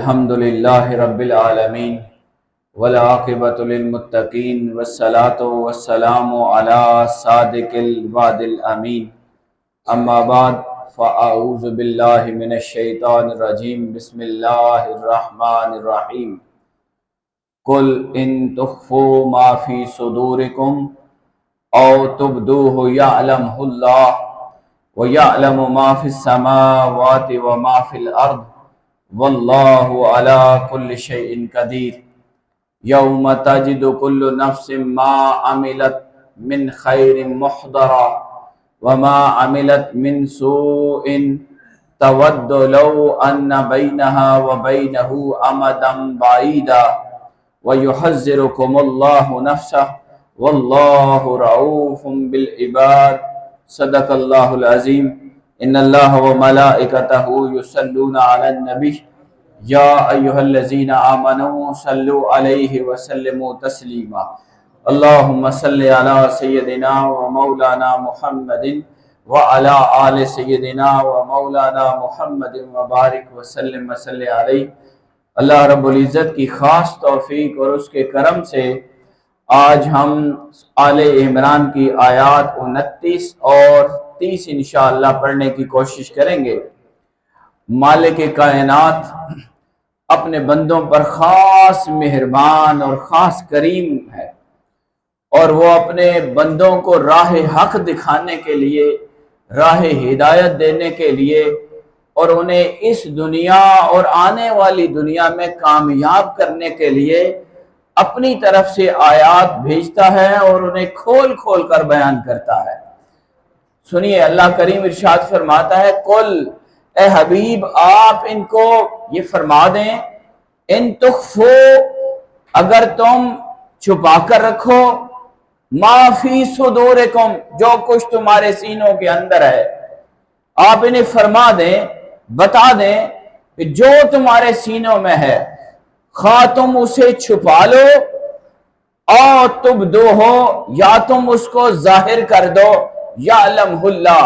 الحمد لله رب العالمين والعاقبة للمتقين والصلاة والسلام على صادق الوعد الأمين أما بعد فأعوذ بالله من الشيطان الرجيم بسم الله الرحمن الرحيم قل إن تخفوا ما في صدوركم أو تبدوه يعلمه الله ويعلم ما في السماوات وما في الأرض واللہ علی کل شیء قدیر یوم تجد کل نفس ما عملت من خیر محضرا وما عملت من سوء تود لو ان بینہا وبینہ امدا بعیدا ویحذرکم اللہ نفسہ واللہ رؤوف بالعباد صدق اللہ العظیم ان اللہ وملائکتہ یصلون علی النبی یا ایہا الذین آمنوا صلوا علیہ وسلموا تسلیما اللہم صلی علی سیدنا ومولانا محمد وعلی آل سیدنا ومولانا محمد وبارک وسلم وصلی علیہ۔ اللہ رب العزت کی خاص توفیق اور اس کے کرم سے آج ہم آل عمران کی آیات 29 اور 30 انشاءاللہ پڑھنے کی کوشش کریں گے۔ مالک کائنات اپنے بندوں پر خاص مہربان اور خاص کریم ہے، اور وہ اپنے بندوں کو راہ حق دکھانے کے لیے، راہ ہدایت دینے کے لیے، اور انہیں اس دنیا اور آنے والی دنیا میں کامیاب کرنے کے لیے اپنی طرف سے آیات بھیجتا ہے اور انہیں کھول کھول کر بیان کرتا ہے۔ سنیے، اللہ کریم ارشاد فرماتا ہے، قل اے حبیب آپ ان کو یہ فرما دیں، ان تخفو اگر تم چھپا کر رکھو، ما فی صدورکم جو کچھ تمہارے سینوں کے اندر ہے، آپ انہیں فرما دیں، بتا دیں کہ جو تمہارے سینوں میں ہے خواہ تم اسے چھپا لو او تبدو ہو یا تم اس کو ظاہر کر دو، یعلمہ اللہ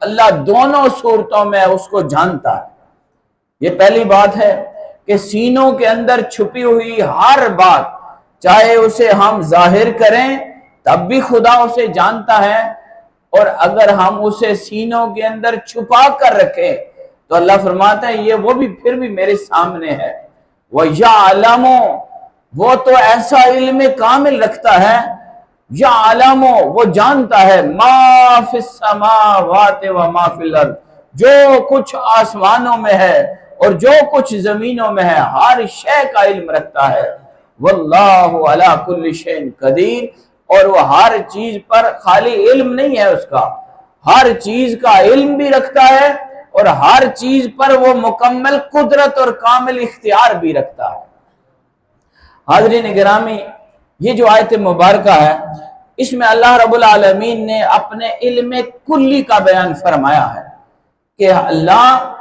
اللہ دونوں صورتوں میں اس کو جانتا ہے۔ یہ پہلی بات ہے کہ سینوں کے اندر چھپی ہوئی ہر بات، چاہے اسے ہم ظاہر کریں تب بھی خدا اسے جانتا ہے، اور اگر ہم اسے سینوں کے اندر چھپا کر رکھیں تو اللہ فرماتا ہے یہ وہ بھی پھر بھی میرے سامنے ہے۔ وَيَعْلَمُ وہ تو ایسا علم کامل رکھتا ہے، یعلم وہ جانتا ہے، ما فی السماوات و ما فی الارض جو کچھ آسمانوں میں ہے اور جو کچھ زمینوں میں ہے، ہر شے کا علم رکھتا ہے۔ واللہ علی کل شیء قدیر اور وہ ہر چیز پر خالی علم نہیں ہے اس کا، ہر چیز کا علم بھی رکھتا ہے اور ہر چیز پر وہ مکمل قدرت اور کامل اختیار بھی رکھتا ہے۔ حاضرین گرامی، یہ جو آیت مبارکہ ہے اس میں اللہ رب العالمین نے اپنے علم کلی کا بیان فرمایا ہے کہ اللہ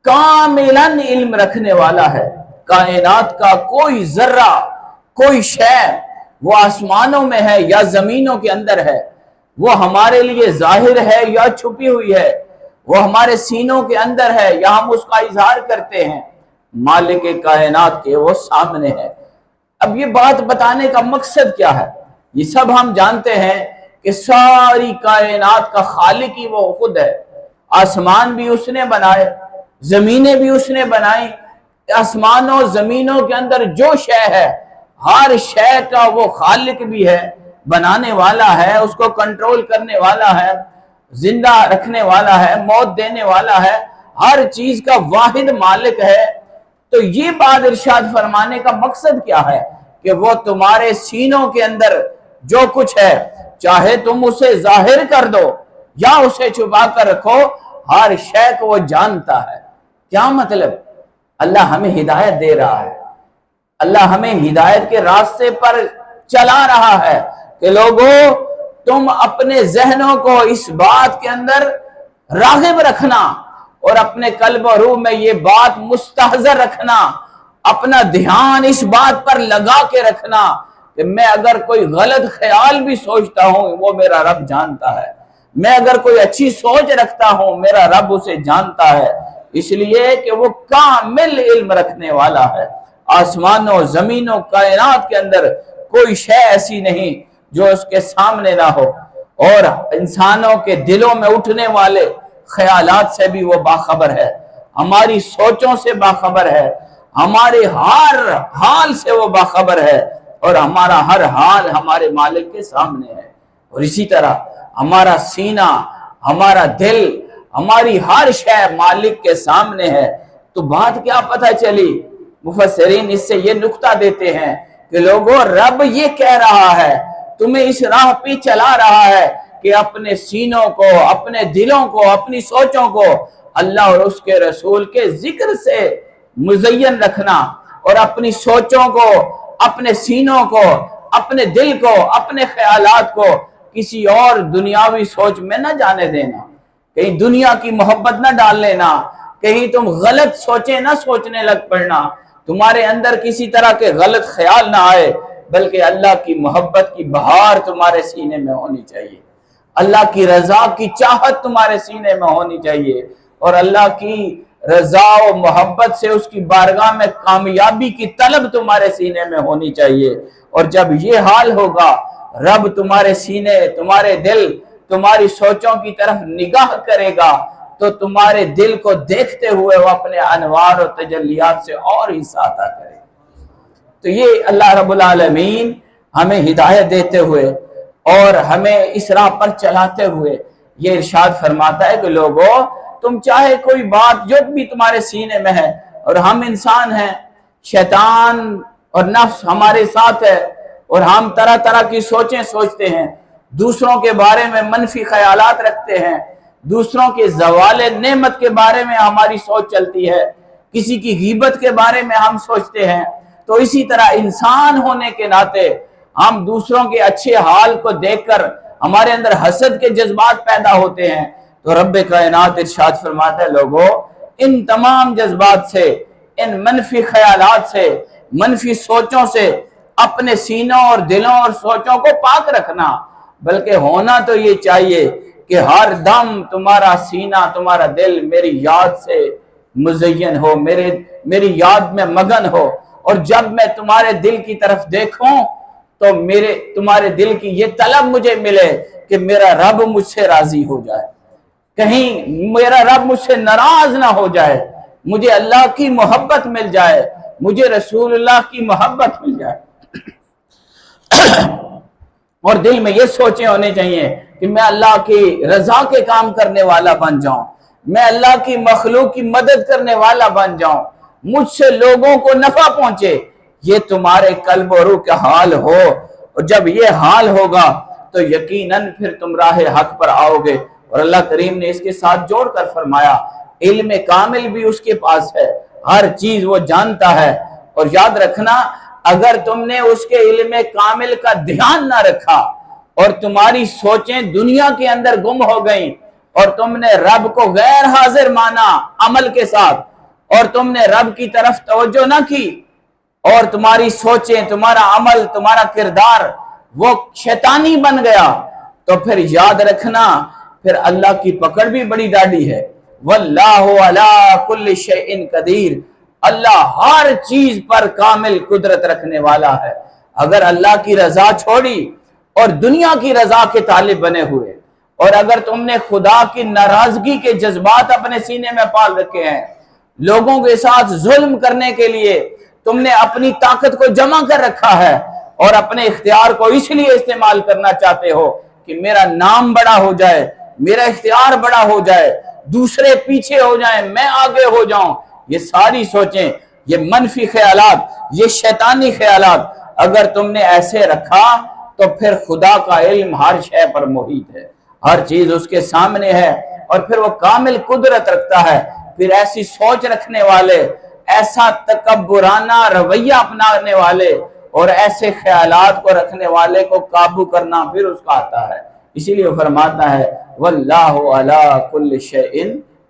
کاملاً علم رکھنے والا ہے۔ کائنات کا کوئی ذرہ، کوئی شے، وہ آسمانوں میں ہے یا زمینوں کے اندر ہے، وہ ہمارے لیے ظاہر ہے یا چھپی ہوئی ہے، وہ ہمارے سینوں کے اندر ہے یا ہم اس کا اظہار کرتے ہیں، مالک کائنات کے وہ سامنے ہے۔ اب یہ بات بتانے کا مقصد کیا ہے؟ یہ سب ہم جانتے ہیں کہ ساری کائنات کا خالق ہی وہ خود ہے۔ آسمان بھی اس نے بنائے، زمینیں بھی اس نے بنائیں، آسمانوں زمینوں کے اندر جو شے ہے ہر شے کا وہ خالق بھی ہے، بنانے والا ہے، اس کو کنٹرول کرنے والا ہے، زندہ رکھنے والا ہے، موت دینے والا ہے، ہر چیز کا واحد مالک ہے۔ تو یہ بات ارشاد فرمانے کا مقصد کیا ہے کہ وہ تمہارے سینوں کے اندر جو کچھ ہے، چاہے تم اسے ظاہر کر دو یا اسے چھپا کر رکھو، ہر شے کو وہ جانتا ہے۔ کیا مطلب؟ اللہ ہمیں ہدایت دے رہا ہے، اللہ ہمیں ہدایت کے راستے پر چلا رہا ہے کہ لوگوں تم اپنے ذہنوں کو اس بات کے اندر راغب رکھنا اور اپنے قلب و روح میں یہ بات مستحضر رکھنا، اپنا دھیان اس بات پر لگا کے رکھنا کہ میں اگر کوئی غلط خیال بھی سوچتا ہوں وہ میرا رب جانتا ہے، میں اگر کوئی اچھی سوچ رکھتا ہوں میرا رب اسے جانتا ہے۔ اس لیے کہ وہ کامل علم رکھنے والا ہے۔ آسمانوں زمینوں کائنات کے اندر کوئی شے ایسی نہیں جو اس کے سامنے نہ ہو، اور انسانوں کے دلوں میں اٹھنے والے خیالات سے بھی وہ باخبر ہے، ہماری سوچوں سے باخبر ہے، ہمارے ہر حال سے وہ باخبر ہے، اور ہمارا ہر حال ہمارے مالک کے سامنے ہے۔ اور اسی طرح ہمارا سینہ، ہمارا دل، ہماری ہر شے مالک کے سامنے ہے۔ تو بات کیا پتہ چلی؟ مفسرین اس سے یہ نقطہ دیتے ہیں کہ لوگوں، رب یہ کہہ رہا ہے، تمہیں اس راہ پہ چلا رہا ہے کہ اپنے سینوں کو، اپنے دلوں کو، اپنی سوچوں کو اللہ اور اس کے رسول کے ذکر سے مزین رکھنا، اور اپنی سوچوں کو، اپنے سینوں کو، اپنے دل کو، اپنے خیالات کو کسی اور دنیاوی سوچ میں نہ جانے دینا، کہیں دنیا کی محبت نہ ڈال لینا، کہیں تم غلط سوچیں نہ سوچنے لگ پڑنا، تمہارے اندر کسی طرح کے غلط خیال نہ آئے، بلکہ اللہ کی محبت کی بہار تمہارے سینے میں ہونی چاہیے، اللہ کی رضا کی چاہت تمہارے سینے میں ہونی چاہیے، اور اللہ کی رضا و محبت سے اس کی بارگاہ میں کامیابی کی طلب تمہارے سینے میں ہونی چاہیے۔ اور جب یہ حال ہوگا، رب تمہارے سینے، تمہارے دل، تمہاری سوچوں کی طرف نگاہ کرے گا تو تمہارے دل کو دیکھتے ہوئے وہ اپنے انوار و تجلیات سے اور ہی ساتھ کرے۔ تو یہ اللہ رب العالمین ہمیں ہدایت دیتے ہوئے اور ہمیں اس راہ پر چلاتے ہوئے یہ ارشاد فرماتا ہے کہ لوگوں، تم چاہے کوئی بات جو بھی تمہارے سینے میں ہے، اور ہم انسان ہیں، شیطان اور نفس ہمارے ساتھ ہے، اور ہم طرح طرح کی سوچیں سوچتے ہیں، دوسروں کے بارے میں منفی خیالات رکھتے ہیں، دوسروں کے زوال نعمت کے بارے میں ہماری سوچ چلتی ہے، کسی کی غیبت کے بارے میں ہم سوچتے ہیں۔ تو اسی طرح انسان ہونے کے ناطے ہم دوسروں کے اچھے حال کو دیکھ کر ہمارے اندر حسد کے جذبات پیدا ہوتے ہیں۔ تو رب کائنات ارشاد فرماتا ہے لوگوں، ان تمام جذبات سے، ان منفی خیالات سے، منفی سوچوں سے اپنے سینوں اور دلوں اور سوچوں کو پاک رکھنا، بلکہ ہونا تو یہ چاہیے کہ ہر دم تمہارا سینہ، تمہارا دل میری یاد سے مزین ہو، میری یاد میں مگن ہو، اور جب میں تمہارے دل کی طرف دیکھوں تو تمہارے دل کی یہ طلب مجھے ملے کہ میرا رب مجھ سے راضی ہو جائے، کہیں میرا رب مجھ سے ناراض نہ ہو جائے، مجھے اللہ کی محبت مل جائے، مجھے رسول اللہ کی محبت مل جائے۔ اور دل میں یہ سوچیں ہونے چاہیے کہ میں اللہ کی رضا کے کام کرنے والا بن جاؤں، میں اللہ کی مخلوق کی مدد کرنے والا بن جاؤں، مجھ سے لوگوں کو نفع پہنچے، یہ تمہارے قلب و روح کا حال ہو۔ اور جب یہ حال ہوگا تو یقیناً پھر تم راہ حق پر آؤ گے۔ اور اللہ کریم نے اس کے ساتھ جوڑ کر فرمایا، علم کامل بھی اس کے پاس ہے، ہر چیز وہ جانتا ہے۔ اور یاد رکھنا، اگر تم نے اس کے علم کامل کا دھیان نہ رکھا اور تمہاری سوچیں دنیا کے اندر گم ہو گئیں، اور تم نے رب کو غیر حاضر مانا عمل کے ساتھ، اور تم نے رب کی طرف توجہ نہ کی، اور تمہاری سوچیں، تمہارا عمل، تمہارا کردار وہ شیطانی بن گیا، تو پھر یاد رکھنا پھر اللہ کی پکڑ بھی بڑی ڈاڈی ہے۔ واللہ علی کل شیء قدیر، اللہ ہر چیز پر کامل قدرت رکھنے والا ہے۔ اگر اللہ کی رضا چھوڑی اور دنیا کی رضا کے طالب بنے ہوئے، اور اگر تم نے خدا کی ناراضگی کے جذبات اپنے سینے میں پال رکھے ہیں، لوگوں کے ساتھ ظلم کرنے کے لیے تم نے اپنی طاقت کو جمع کر رکھا ہے، اور اپنے اختیار کو اس لیے استعمال کرنا چاہتے ہو کہ میرا نام بڑا ہو جائے، میرا اختیار بڑا ہو جائے، دوسرے پیچھے ہو جائیں، میں آگے ہو جاؤں، یہ ساری سوچیں، یہ منفی خیالات، یہ شیطانی خیالات اگر تم نے ایسے رکھا تو پھر خدا کا علم ہر شے پر محیط ہے، ہر چیز اس کے سامنے ہے، اور پھر وہ کامل قدرت رکھتا ہے۔ پھر ایسی سوچ رکھنے والے، ایسا تکبرانہ رویہ اپنانے والے اور ایسے خیالات کو رکھنے والے کو قابو کرنا پھر اس کا آتا ہے۔ اسی لیے وہ فرماتا ہے واللہ علی کل شیء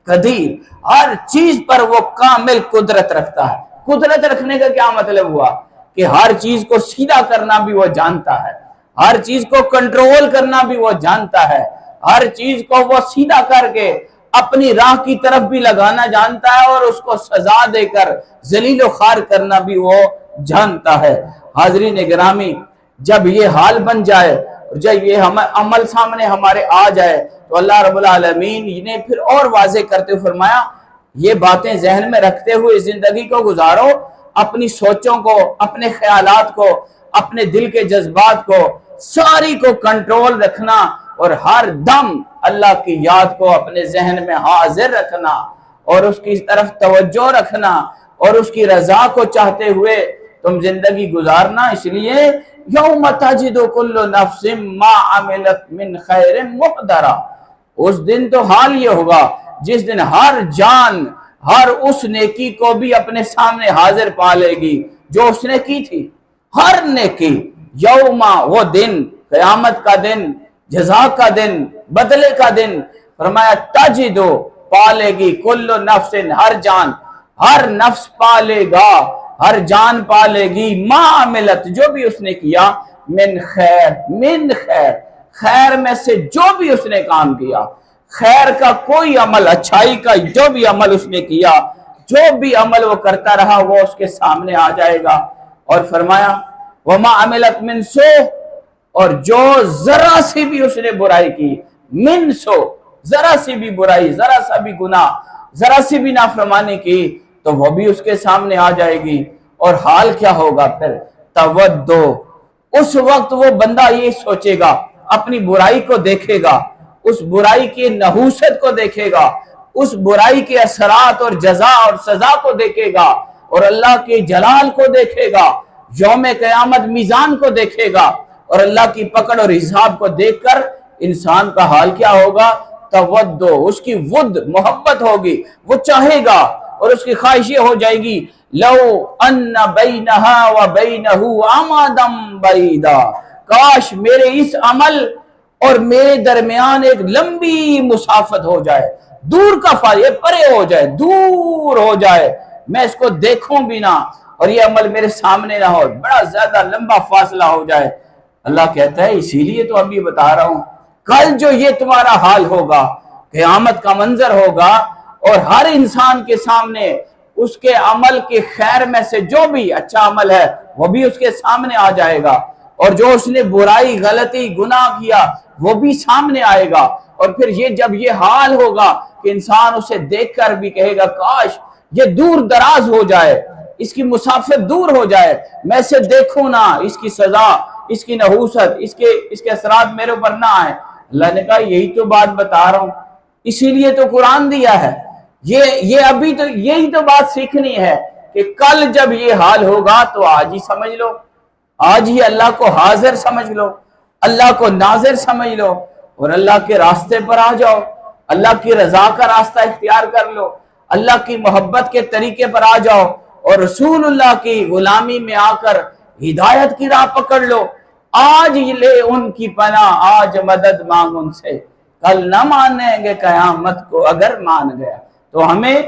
قدیر، ہر چیز پر وہ کامل قدرت رکھتا ہے۔ قدرت رکھنے کا کیا مطلب ہوا؟ کہ ہر چیز کو سیدھا کرنا بھی وہ جانتا ہے، ہر چیز کو کنٹرول کرنا بھی وہ جانتا ہے، ہر چیز کو وہ سیدھا کر کے اپنی راہ کی طرف بھی لگانا جانتا ہے اور اس کو سزا دے کر ذلیل و خوار کرنا بھی وہ جانتا ہے۔ حاضرین گرامی، جب یہ حال بن جائے، جب یہ عمل سامنے ہمارے آ جائے تو اللہ رب العالمین نے پھر اور واضح کرتے فرمایا یہ باتیں ذہن میں رکھتے ہوئے زندگی کو گزارو، اپنی سوچوں کو، اپنے خیالات کو، اپنے دل کے جذبات کو ساری کو کنٹرول رکھنا اور ہر دم اللہ کی یاد کو اپنے ذہن میں حاضر رکھنا اور اس کی طرف توجہ رکھنا اور اس کی رضا کو چاہتے ہوئے تم زندگی گزارنا۔ اس لیے یوم تجد کل نفس ما عملت من خیر محضرا، اس دن تو حال یہ ہوگا جس دن ہر جان ہر اس نیکی کو بھی اپنے سامنے حاضر پا لے گی جو اس نے کی تھی، ہر نیکی۔ یوما، وہ دن، قیامت کا دن، جزا کا دن، بدلے کا دن۔ فرمایا تجدو، پالے گی، کل نفس، ہر جان، ہر نفس پالے گا، ہر جان پالے گی، ما عملت، جو بھی اس نے کیا، من خیر، من خیر، خیر میں سے جو بھی اس نے کام کیا، خیر کا کوئی عمل، اچھائی کا جو بھی عمل اس نے کیا، جو بھی عمل وہ کرتا رہا وہ اس کے سامنے آ جائے گا۔ اور فرمایا وما عملت من سو، اور جو ذرا سی بھی اس نے برائی کی، من سو، ذرا سی بھی برائی، ذرا سا بھی گناہ، ذرا سی بھی نافرمانی کی تو وہ بھی اس کے سامنے آ جائے گی۔ اور حال کیا ہوگا پھر؟ تودو، اس وقت وہ بندہ یہ سوچے گا، اپنی برائی کو دیکھے گا، اس برائی کی نحوست کو دیکھے گا، اس برائی کے اثرات اور جزا اور سزا کو دیکھے گا اور اللہ کے جلال کو دیکھے گا، یوم قیامت میزان کو دیکھے گا اور اللہ کی پکڑ اور حساب کو دیکھ کر انسان کا حال کیا ہوگا؟ تودو، اس کی ود، محبت ہوگی، وہ چاہے گا اور اس کی خواہش یہ ہو جائے گی لو ان بینہا و بینہو امادا بعیدا، کاش میرے اس عمل اور میرے درمیان ایک لمبی مسافت ہو جائے، دور کا فاصلہ، پرے ہو جائے، دور ہو جائے، میں اس کو دیکھوں بھی نہ اور یہ عمل میرے سامنے نہ ہو، بڑا زیادہ لمبا فاصلہ ہو جائے۔ اللہ کہتا ہے اسی لیے تو ابھی بتا رہا ہوں، کل جو یہ تمہارا حال ہوگا، قیامت کا منظر ہوگا اور ہر انسان کے سامنے اس کے عمل کے خیر میں سے جو بھی اچھا عمل ہے وہ بھی اس کے سامنے آ جائے گا اور جو اس نے برائی، غلطی، گناہ کیا وہ بھی سامنے آئے گا۔ اور پھر یہ جب یہ حال ہوگا کہ انسان اسے دیکھ کر بھی کہے گا کاش یہ دور دراز ہو جائے، اس کی مسافت دور ہو جائے، میں اسے دیکھوں نہ، اس کی سزا، اس کی نحوست، اس کے اثرات میرے اوپر نہ آئے۔ اللہ نے کہا یہی تو بات بتا رہا ہوں، اسی لیے تو قرآن دیا ہے، یہ ابھی تو یہی تو بات سیکھنی ہے کہ کل جب یہ حال ہوگا تو آج ہی سمجھ لو، آج ہی اللہ کو حاضر سمجھ لو، اللہ کو ناظر سمجھ لو اور اللہ کے راستے پر آ جاؤ، اللہ کی رضا کا راستہ اختیار کر لو، اللہ کی محبت کے طریقے پر آ جاؤ اور رسول اللہ کی غلامی میں آ کر ہدایت کی راہ پکڑ لو۔ آج لے ان کی پناہ، آج مدد مانگ ان سے، کل نہ مانیں گے قیامت کو اگر مان گیا۔ تو ہمیں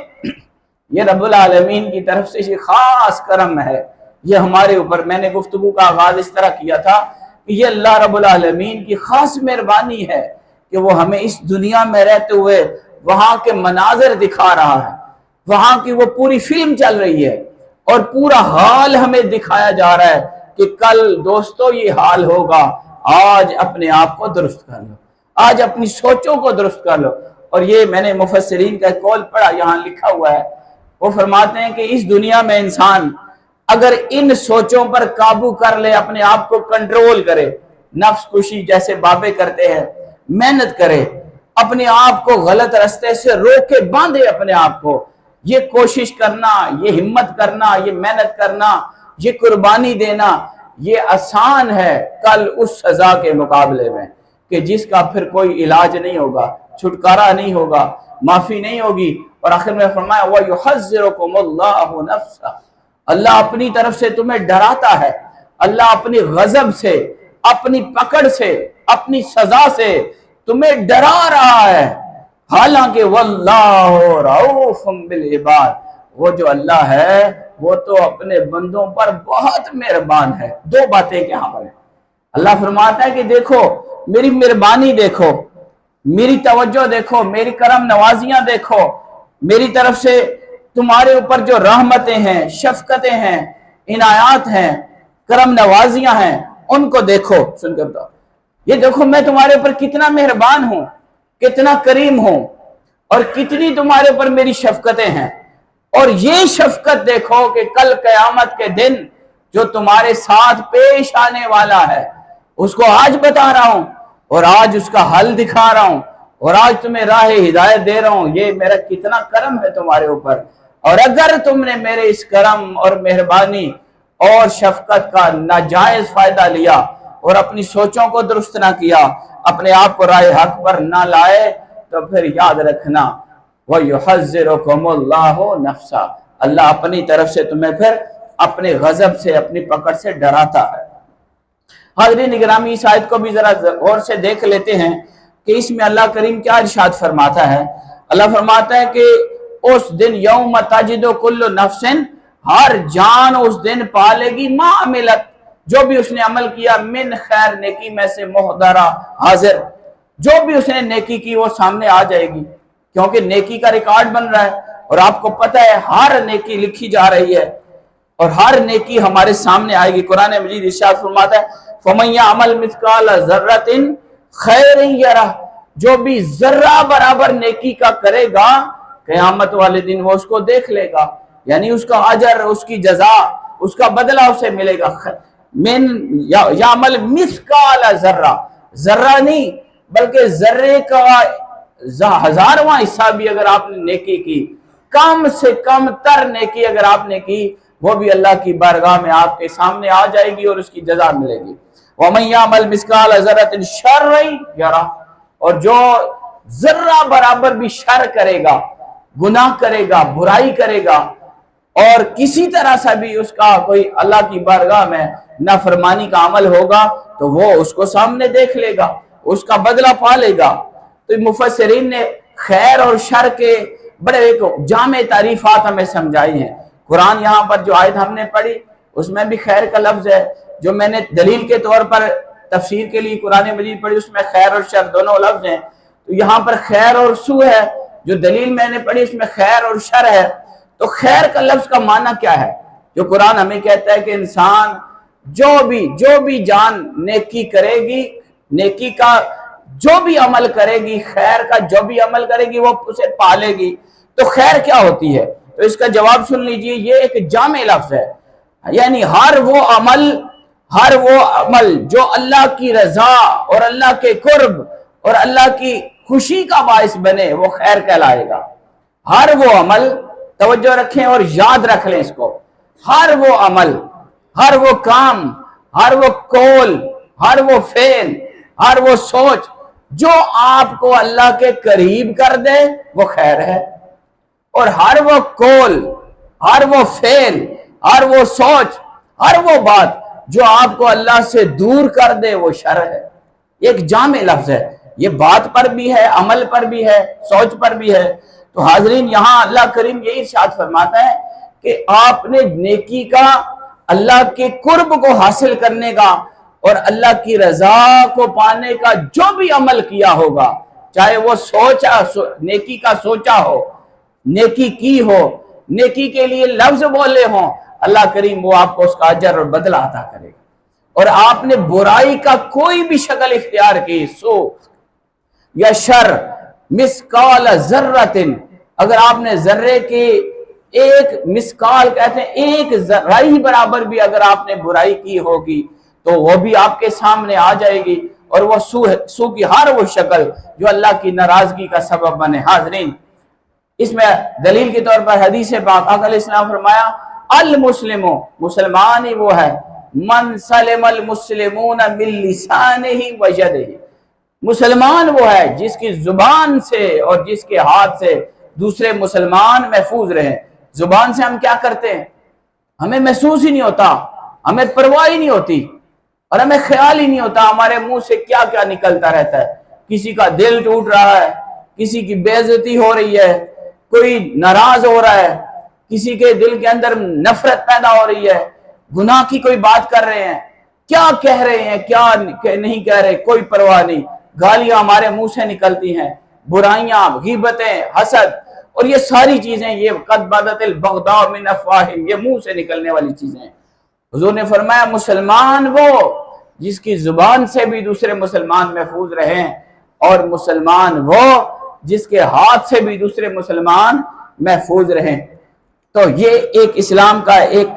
یہ رب العالمین کی طرف سے یہ خاص کرم ہے، یہ ہمارے اوپر، میں نے گفتگو کا آغاز اس طرح کیا تھا کہ یہ اللہ رب العالمین کی خاص مہربانی ہے کہ وہ ہمیں اس دنیا میں رہتے ہوئے وہاں کے مناظر دکھا رہا ہے، وہاں کی وہ پوری فلم چل رہی ہے اور پورا حال ہمیں دکھایا جا رہا ہے کہ کل دوستو یہ حال ہوگا، آج اپنے آپ کو درست کر لو، آج اپنی سوچوں کو درست کر لو۔ اور یہ میں نے مفسرین کا قول پڑھا، یہاں لکھا ہوا ہے، وہ فرماتے ہیں کہ اس دنیا میں انسان اگر ان سوچوں پر قابو کر لے، اپنے آپ کو کنٹرول کرے، نفس کشی جیسے بابے کرتے ہیں، محنت کرے، اپنے آپ کو غلط رستے سے روکے باندھے، اپنے آپ کو یہ کوشش کرنا، یہ ہمت کرنا، یہ محنت کرنا، یہ قربانی دینا، یہ آسان ہے کل اس سزا کے مقابلے میں کہ جس کا پھر کوئی علاج نہیں ہوگا، چھٹکارا نہیں ہوگا، معافی نہیں ہوگی۔ اور آخر میں فرمایا وَيُحَذِّرُكُمُ اللَّهُ نَفْسَهُ، اللہ اپنی طرف سے تمہیں ڈراتا ہے، اللہ اپنی غضب سے، اپنی پکڑ سے، اپنی سزا سے تمہیں ڈرا رہا ہے، حالانکہ واللہ رؤوف بالعباد، وہ جو اللہ ہے وہ تو اپنے بندوں پر بہت مہربان ہے۔ دو باتیں کیا پر ہیں، اللہ فرماتا ہے کہ دیکھو میری مہربانی دیکھو، میری توجہ دیکھو، میری کرم نوازیاں دیکھو، میری طرف سے تمہارے اوپر جو رحمتیں ہیں، شفقتیں ہیں، عنایات ہیں، کرم نوازیاں ہیں، ان کو دیکھو۔ سن کے بتاؤ، یہ دیکھو میں تمہارے اوپر کتنا مہربان ہوں، کتنا کریم ہوں، اور کتنی تمہارے اوپر میری شفقتیں ہیں۔ اور یہ شفقت دیکھو کہ کل قیامت کے دن جو تمہارے ساتھ پیش آنے والا ہے اس کو آج بتا رہا ہوں، اور آج اس کا حل دکھا رہا ہوں، اور آج تمہیں راہ ہدایت دے رہا ہوں۔ یہ میرا کتنا کرم ہے تمہارے اوپر، اور اگر تم نے میرے اس کرم اور مہربانی اور شفقت کا ناجائز فائدہ لیا اور اپنی سوچوں کو درست نہ کیا، اپنے آپ کو راہ حق پر نہ لائے، تو پھر یاد رکھنا وَيُحَذِّرُكُمُ اللَّهُ نَفْسَهُ، اللہ اپنی طرف سے تمہیں پھر اپنے غضب سے، اپنی پکڑ سے ڈراتا ہے۔ حاضرین گرامی، اس آیت کو بھی ذرا غور سے دیکھ لیتے ہیں کہ اس میں اللہ کریم کیا ارشاد فرماتا ہے۔ اللہ فرماتا ہے کہ اس دن یوم تجد کل نفس، ہر جان اس دن پالے گی ما عملت، جو بھی اس نے عمل کیا، من خیر، نیکی میں سے، محضرہ، حاضر، جو بھی اس نے نیکی کی وہ سامنے آ جائے گی، کیونکہ نیکی کا ریکارڈ بن رہا ہے، اور آپ کو پتہ ہے ہر نیکی لکھی جا رہی ہے، اور ہر نیکی ہمارے سامنے آئے گی۔ قرآن مجید ارشاد فرماتا ہے فَمَن يَعْمَلْ مِثْقَالَ ذَرَّةٍ خَيْرًا يَرَهُ، جو بھی ذرہ برابر نیکی کا کرے گا قیامت والے دن وہ اس کو دیکھ لے گا، یعنی اس کا اجر، اس کی جزا، اس کا بدلہ اسے ملے گا۔ من یعمل مثقال ذرہ، ذرہ نہیں بلکہ ذرے کا ہزارواں حصہ بھی اگر آپ نے نیکی کی، کم سے کم تر نیکی اگر آپ نے کی، وہ بھی اللہ کی بارگاہ میں آپ کے سامنے آ جائے گی اور اس کی جزا ملے گی۔ وَمَن يَعْمَلْ مِثْقَالَ ذَرَّةٍ شَرًّا يَرَهُ، اور جو ذرہ برابر بھی شر کرے گا، گناہ کرے گا، برائی کرے گا، اور کسی طرح سے بھی اس کا کوئی اللہ کی بارگاہ میں نافرمانی کا عمل ہوگا تو وہ اس کو سامنے دیکھ لے گا، اس کا بدلہ پا لے گا۔ تو مفسرین نے خیر اور شر کے بڑے ایک جامع تعریفات ہمیں سمجھائی ہیں۔ قرآن یہاں پر جو آیت ہم نے پڑھی اس میں بھی خیر کا لفظ ہے، جو میں نے دلیل کے طور پر تفسیر کے لیے قرآن مجید پڑھی اس میں خیر اور شر دونوں لفظ ہیں، تو یہاں پر خیر اور سو ہے، جو دلیل میں نے پڑھی اس میں خیر اور شر ہے۔ تو خیر کا لفظ کا معنی کیا ہے؟ جو قرآن ہمیں کہتا ہے کہ انسان جو بھی جان نیکی کرے گی، نیکی کا جو بھی عمل کرے گی، خیر کا جو بھی عمل کرے گی وہ اسے پالے گی۔ تو خیر کیا ہوتی ہے؟ تو اس کا جواب سن لیجئے، یہ ایک جامع لفظ ہے، یعنی ہر وہ عمل جو اللہ کی رضا اور اللہ کے قرب اور اللہ کی خوشی کا باعث بنے وہ خیر کہلائے گا۔ ہر وہ عمل، توجہ رکھیں اور یاد رکھ لیں اس کو، ہر وہ عمل، ہر وہ کام، ہر وہ قول، ہر وہ فعل، ہر وہ سوچ جو آپ کو اللہ کے قریب کر دے وہ خیر ہے، اور ہر وہ قول، ہر وہ فعل، ہر وہ سوچ، ہر وہ بات جو آپ کو اللہ سے دور کر دے وہ شر ہے۔ ایک جامع لفظ ہے، یہ بات پر بھی ہے، عمل پر بھی ہے، سوچ پر بھی ہے۔ تو حاضرین یہاں اللہ کریم یہی ارشاد فرماتا ہے کہ آپ نے نیکی کا، اللہ کے قرب کو حاصل کرنے کا اور اللہ کی رضا کو پانے کا جو بھی عمل کیا ہوگا، چاہے وہ نیکی کا سوچا ہو، نیکی کی ہو، نیکی کے لیے لفظ بولے ہوں، اللہ کریم وہ آپ کو اس کا اجر اور بدلہ عطا کرے گا۔ اور آپ نے برائی کا کوئی بھی شکل اختیار کی، سو یا شر، مثقال ذرۃ، اگر آپ نے ذرے کی ایک مثقال کہتے ہیں ایک ذرائی برابر بھی اگر آپ نے برائی کی ہوگی تو وہ بھی آپ کے سامنے آ جائے گی، اور وہ سو کی ہر وہ شکل جو اللہ کی ناراضگی کا سبب بنے۔ حاضرین اس میں دلیل کے طور پر حدیث پاک آقا علیہ السلام فرمایا المسلم، مسلمان ہی وہ ہے، من سلم المسلمون من لسانہ و یدہ، مسلمان وہ ہے جس کی زبان سے اور جس کے ہاتھ سے دوسرے مسلمان محفوظ رہیں۔ زبان سے ہم کیا کرتے ہیں؟ ہمیں محسوس ہی نہیں ہوتا، ہمیں پرواہ ہی نہیں ہوتی، اور ہمیں خیال ہی نہیں ہوتا ہمارے منہ سے کیا کیا نکلتا رہتا ہے۔ کسی کا دل ٹوٹ رہا ہے، کسی کی بے عزتی ہو رہی ہے، کوئی ناراض ہو رہا ہے، کسی کے دل کے اندر نفرت پیدا ہو رہی ہے، گناہ کی کوئی بات کر رہے ہیں، کیا کہہ رہے ہیں کیا نہیں کہہ رہے، کوئی پرواہ نہیں۔ گالیاں ہمارے منہ سے نکلتی ہیں، برائیاں، غیبتیں، حسد، اور یہ ساری چیزیں، یہ قد بدت البغضاء من افواہہم، یہ منہ سے نکلنے والی چیزیں ہیں۔ حضور نے فرمایا مسلمان وہ جس کی زبان سے بھی دوسرے مسلمان محفوظ رہیں، اور مسلمان وہ جس کے ہاتھ سے بھی دوسرے مسلمان محفوظ رہیں۔ تو یہ ایک اسلام کا ایک،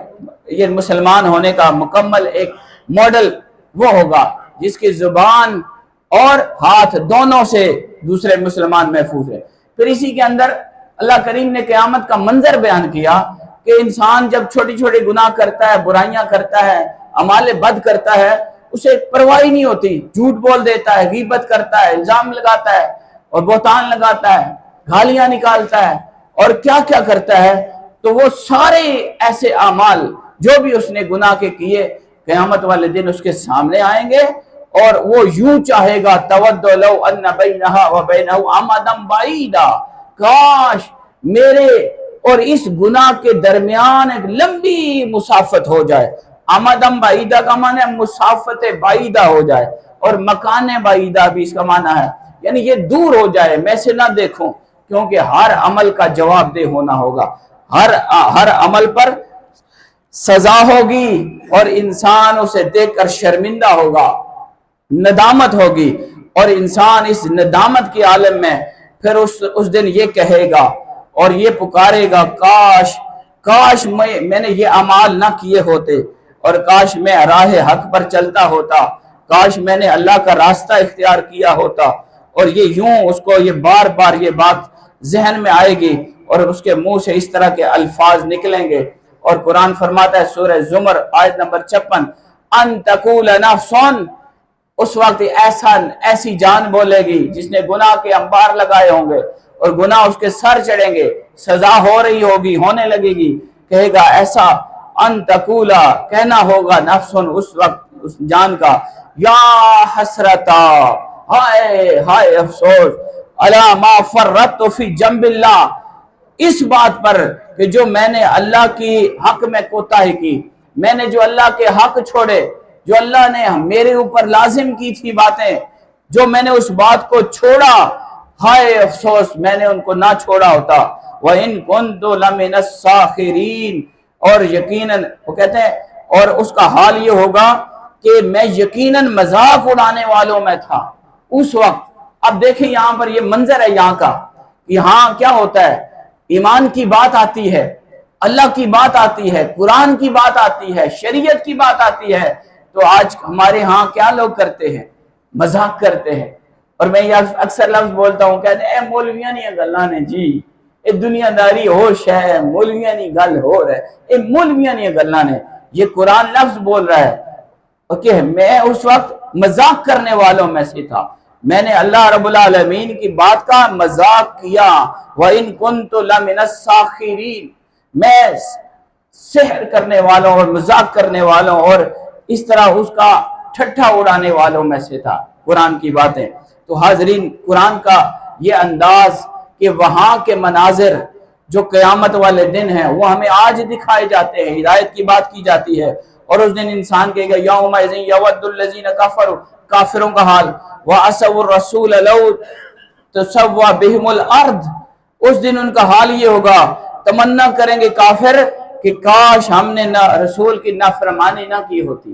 یہ مسلمان ہونے کا مکمل ایک ماڈل وہ ہوگا جس کی زبان اور ہاتھ دونوں سے دوسرے مسلمان محفوظ ہے۔ پھر اسی کے اندر اللہ کریم نے قیامت کا منظر بیان کیا کہ انسان جب چھوٹی چھوٹی گناہ کرتا ہے، برائیاں کرتا ہے، اعمال بد کرتا ہے، اسے پرواہ نہیں ہوتی، جھوٹ بول دیتا ہے، غیبت کرتا ہے، الزام لگاتا ہے اور بہتان لگاتا ہے، گالیاں نکالتا ہے اور کیا کیا کرتا ہے، تو وہ سارے ایسے اعمال جو بھی اس نے گناہ کے کیے قیامت والے دن اس کے سامنے آئیں گے، اور وہ یوں چاہے گا تود لو ان بینہا و بینہ امدا بعیدا، کاش میرے اور اس گناہ کے درمیان ایک لمبی مسافت ہو جائے۔ امدم بعیدہ کا معنی ہے مسافت بعیدہ ہو جائے، اور مکان بعیدہ بھی اس کا معنی ہے، یعنی یہ دور ہو جائے، میں سے نہ دیکھوں، کیونکہ ہر عمل کا جواب دہ ہونا ہوگا، ہر عمل پر سزا ہوگی، اور انسان اسے دیکھ کر شرمندہ ہوگا، ندامت ہوگی، اور انسان اس ندامت کے عالم میں پھر اس دن یہ کہے گا اور یہ پکارے گا، کاش میں نے یہ اعمال نہ کیے ہوتے، اور کاش میں راہ حق پر چلتا ہوتا، کاش میں نے اللہ کا راستہ اختیار کیا ہوتا۔ اور یہ یوں اس کو یہ بار بار یہ بات ذہن میں آئے گی، اور اس کے منہ سے اس طرح کے الفاظ نکلیں گے۔ اور قرآن فرماتا ہے سورہ زمر آیت نمبر 56، ان تقول نفس، اس وقت ایسی جان بولے گی جس نے گناہ کے انبار لگائے ہوں گے اور گناہ اس کے سر چڑھیں گے، سزا ہو رہی ہوگی، ہونے لگے گی، کہے گا ایسا، ان تقولا، کہنا ہوگا، نفس، اس وقت اس جان کا، یا حسرتا، ہائے ہائے افسوس، الا ما فرطت فی جنب اللہ، اس بات پر کہ جو میں نے اللہ کی حق میں کوتاہی کی، میں نے جو اللہ کے حق چھوڑے، جو اللہ نے میرے اوپر لازم کی تھی باتیں، جو میں نے اس بات کو چھوڑا، ہائے افسوس میں نے ان کو نہ چھوڑا ہوتا۔ وَإِن كُنتُ لَمِنَ السَّاخِرِينَ، اور یقیناً وہ کہتے ہیں، اور اس کا حال یہ ہوگا کہ میں یقیناً مذاق اڑانے والوں میں تھا اس وقت۔ اب دیکھیں یہاں پر یہ منظر ہے یہاں کا، یہاں کیا ہوتا ہے، ایمان کی بات آتی ہے، اللہ کی بات آتی ہے، قرآن کی بات آتی ہے، شریعت کی بات آتی ہے، تو آج ہمارے ہاں کیا لوگ کرتے ہیں، مذاق کرتے ہیں۔ اور میں یہ اکثر لفظ بولتا ہوں، کہتے ہیں اے مولویاں نہیں گلاں نے جی، اے دنیا داری ہوش ہے، مولویاں نہیں گل ہو رہا ہے، اے مولویاں نہیں گلاں نے، یہ قرآن لفظ بول رہا ہے کہ میں اس وقت مذاق کرنے والوں میں سے تھا، میں نے اللہ رب العالمین کی بات کا مذاق کیا۔ وَإِن كُنتُ لَمِنَ السَّاخِرِينَ، میں سحر کرنے والوں اور مذاق کرنے والوں اور اس طرح اس کا ٹھٹھا اڑانے والوں میں سے تھا قرآن کی باتیں۔ تو حاضرین، قرآن کا یہ انداز کہ وہاں کے مناظر جو قیامت والے دن ہیں وہ ہمیں آج دکھائے جاتے ہیں، ہدایت کی بات کی جاتی ہے، اور اس دن انسان کہے گا یومئذ یود الذین کفروا، کافروں کا حال، وعصوا الرسول لو تسوی بہم الارض، اس دن ان کا حال یہ ہوگا، تمنا کریں گے کافر کہ کاش ہم نے رسول کی نافرمانی نہ کی ہوتی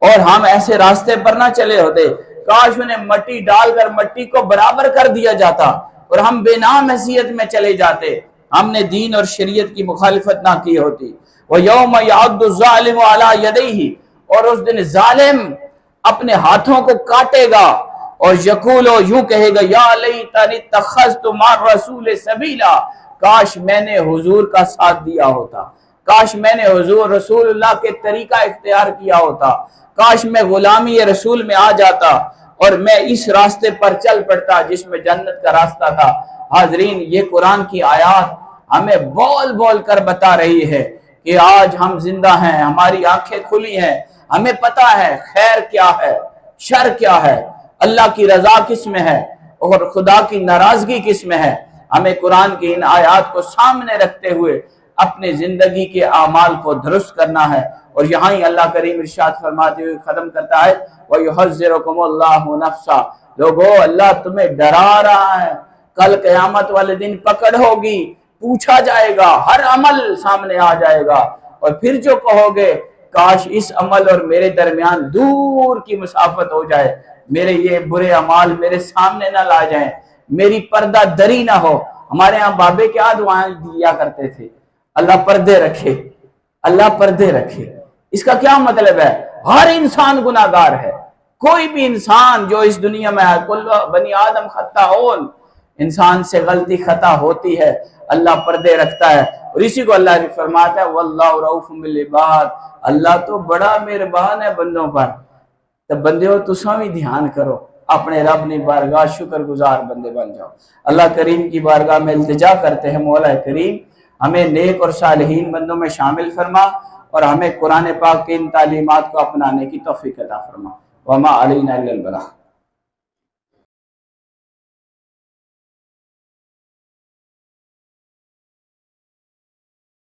اور ہم ایسے راستے پر نہ چلے ہوتے، کاش انہیں مٹی ڈال کر مٹی کو برابر کر دیا جاتا اور ہم بے نام حیثیت میں چلے جاتے، ہم نے دین اور شریعت کی مخالفت نہ کی ہوتی۔ وَيَوْمَ يَعُضُّ الظَّالِمُ عَلَى يَدَيْهِ، اور اس دن ظالم اپنے ہاتھوں کو کاٹے گا اور یقول، یوں کہے گا، یا لیتنی اتخذت مع الرسول سبیلا، کاش میں نے حضور کا ساتھ دیا ہوتا، کاش میں نے حضور رسول اللہ کے طریقہ اختیار کیا ہوتا، کاش میں غلامی رسول میں آ جاتا اور میں اس راستے پر چل پڑتا جس میں جنت کا راستہ تھا۔ حاضرین، یہ قرآن کی آیات ہمیں بول بول کر بتا رہی ہے کہ آج ہم زندہ ہیں، ہماری آنکھیں کھلی ہیں، ہمیں پتا ہے خیر کیا ہے، شر کیا ہے، اللہ کی رضا کس میں ہے اور خدا کی ناراضگی کس میں ہے۔ ہمیں قرآن کی ان آیات کو سامنے رکھتے ہوئے اپنے زندگی کے اعمال کو درست کرنا ہے، اور یہاں ہی اللہ کریم ارشاد فرماتے ہوئے ختم کرتا ہے، وَيُحَذِّرُكُمُ اللَّهُ نَفْسَهُ، لوگو اللہ تمہیں ڈرا رہا ہے، کل قیامت والے دن پکڑ ہوگی، پوچھا جائے گا، ہر عمل سامنے آ جائے گا، اور پھر جو کہو گے کاش اس عمل اور میرے درمیان دور کی مسافت ہو جائے، میرے یہ برے اعمال میرے سامنے نہ لا جائیں، میری پردہ دری نہ ہو۔ ہمارے ہاں بابے کیا دعائیں دیا کرتے تھے؟ اللہ پردے رکھے، اللہ پردے رکھے۔ اس کا کیا مطلب ہے؟ ہر انسان گناہگار ہے، کوئی بھی انسان جو اس دنیا میں ہے، کل بنی آدم خطاؤن، انسان سے غلطی خطا ہوتی ہے، اللہ پردے رکھتا ہے، اور اسی کو اللہ نے فرماتا ہے واللہ رؤوف بالعباد، اللہ تو بڑا مہربان ہے بندوں پر۔ تو بندیوں تساں بھی دھیان کرو، اپنے رب نے بارگاہ شکر گزار بندے بن جاؤ۔ اللہ کریم کی بارگاہ میں التجا کرتے ہیں مولا کریم ہمیں نیک اور صالحین بندوں میں شامل فرما، اور ہمیں قرآن پاک کی ان تعلیمات کو اپنانے کی توفیق عطا فرما۔ وما علینا الا البلاغ۔